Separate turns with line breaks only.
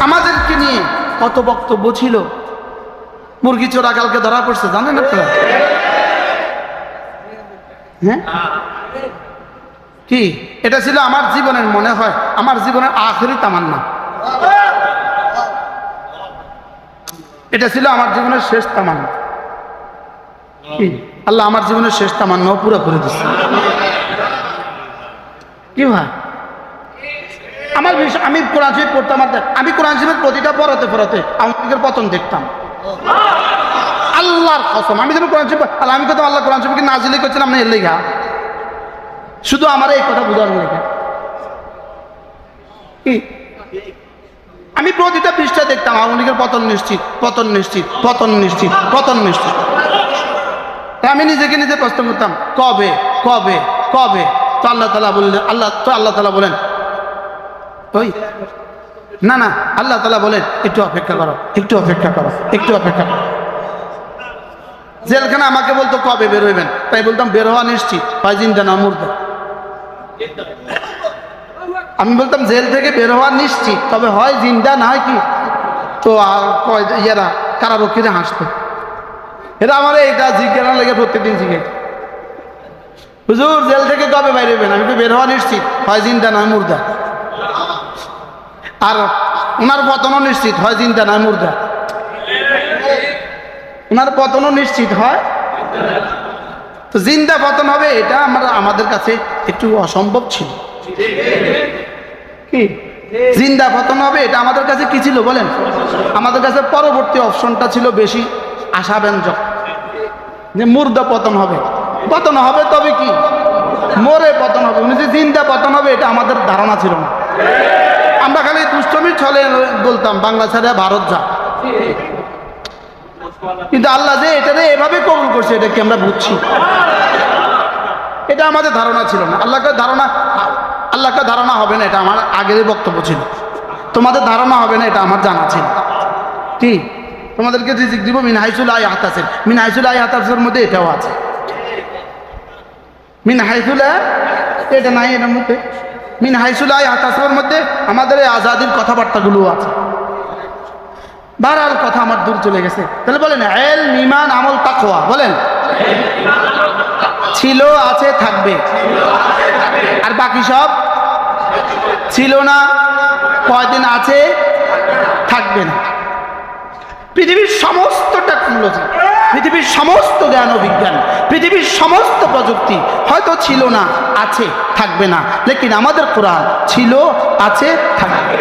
আমাদেরকে নিয়ে কত বক্তব্য ছিল। মুরগি চোরা কালকে ধরা পড়ছে, জানেন আপনারা? হ্যাঁ, কি এটা ছিল আমার জীবনের, মনে হয় আমার জীবনের আখেরি তামান্না। এটা ছিল আমার জীবনের শেষ তামান্না। কি আল্লাহ আমার জীবনের শেষ তামান্নাও পুরো করে দিচ্ছে। কি ভাই, আমার বিষয়, আমি কোরআন শরীফ পড়তাম, আমি কোরআন শরীফের প্রতিটা পড়াতে পড়াতে আওয়ামী লীগের পতন দেখতাম। আল্লাহর কসম, আমি যেন কোরআন শরীফ, আমি কথা আল্লাহ কোরআন শরীফকে নাজিল করছিলাম না এর লেখা, শুধু আমার এই কথা বোঝার লেখা। কি আমি প্রতিটা পৃষ্ঠা দেখতাম আওয়ামী লীগের পতন নিশ্চিত, পতন নিশ্চিত, পতন নিশ্চিত, পতন নিশ্চিত। আমি নিজেকে নিজে প্রশ্ন করতাম, কবে কবে কবে? তো আল্লাহ তাআলা বললেন, আল্লাহ তাআলা বলেন ওই না না, আল্লাহ তাআলা বলেন একটু অপেক্ষা করো, একটু অপেক্ষা করো, একটু অপেক্ষা করো। জেলখানা আমাকে বলতো কবে বের হইবেন, তাই বলতাম বের হওয়া নিশ্চিত, হয় জিন্দা না মুর্দা। আমি বলতাম জেল থেকে বের হওয়া নিশ্চিত, তবে হয় জিন্দা না হয় কি। তো ইয়ারা কারারক্ষীরা হাসতো, এরা আমার এইটা জিজ্ঞাসা লেগে প্রত্যেকদিন জিজ্ঞেস, হুজুর জেল থেকে কবে বাইরে হইবেন? আমি তো বের হওয়া নিশ্চিত, হয় জিন্দা না মুর্দা। আর ওনার পতনও নিশ্চিত, হয় জিন্দা না মুর্দা। ওনার পতনও নিশ্চিত হয়, তো জিন্দা পতন হবে এটা আমাদের কাছে একটু অসম্ভব ছিল। কি জিন্দা পতন হবে এটা আমাদের কাছে কি ছিল বলেন? আমাদের কাছে পরবর্তী অপশনটা ছিল বেশি আশাব্যঞ্জক, যে মুর্দা পতন হবে। পতন হবে তবে কি মরে পতন হবে, উনি যে জিন্দা পতন হবে এটা আমাদের ধারণা ছিল না। আমরা খালি দুষ্টমির ছলে বলতাম বাংলা ছেড়ে ভারত যা, কিন্তু আল্লাহ যে এটারে এভাবে কবুল করছে এটা কি আমরা বুঝছি? এটা আমাদের ধারণা ছিল না। আল্লাহকে ধারণা হবে না এটা আমার আগের বক্তব্য ছিল। তোমাদের ধারণা হবে না এটা আমার জানা ছিল। কি তোমাদেরকে রিজিক দিব মিন হাইসুল লা ইয়াহতাসিব, মিন হাইসুল লা ইয়াহতাসিবের মধ্যে এটাও আছে। মিন হাইসুল এটা নাই, এর মধ্যে মিন হাইসুল লা ইয়াহতাসিবের মধ্যে আমাদের এই আজাদির কথাবার্তাগুলো আছে। বারহাল কথা আমার দূর চলে গেছে। তাহলে বলেন ইলম, ঈমান, আমল, তাকওয়া, বলেন ছিল, আছে, থাকবে। আর বাকি সব ছিল না, কয়দিন আছে, থাকবে না। পৃথিবীর সমস্ত টেকনোলজি, পৃথিবীর সমস্ত জ্ঞান ও বিজ্ঞান, পৃথিবীর সমস্ত প্রযুক্তি হয়তো ছিল না, আছে, থাকবে না, লেকিন আমাদের কোরআন ছিল, আছে, থাকবে।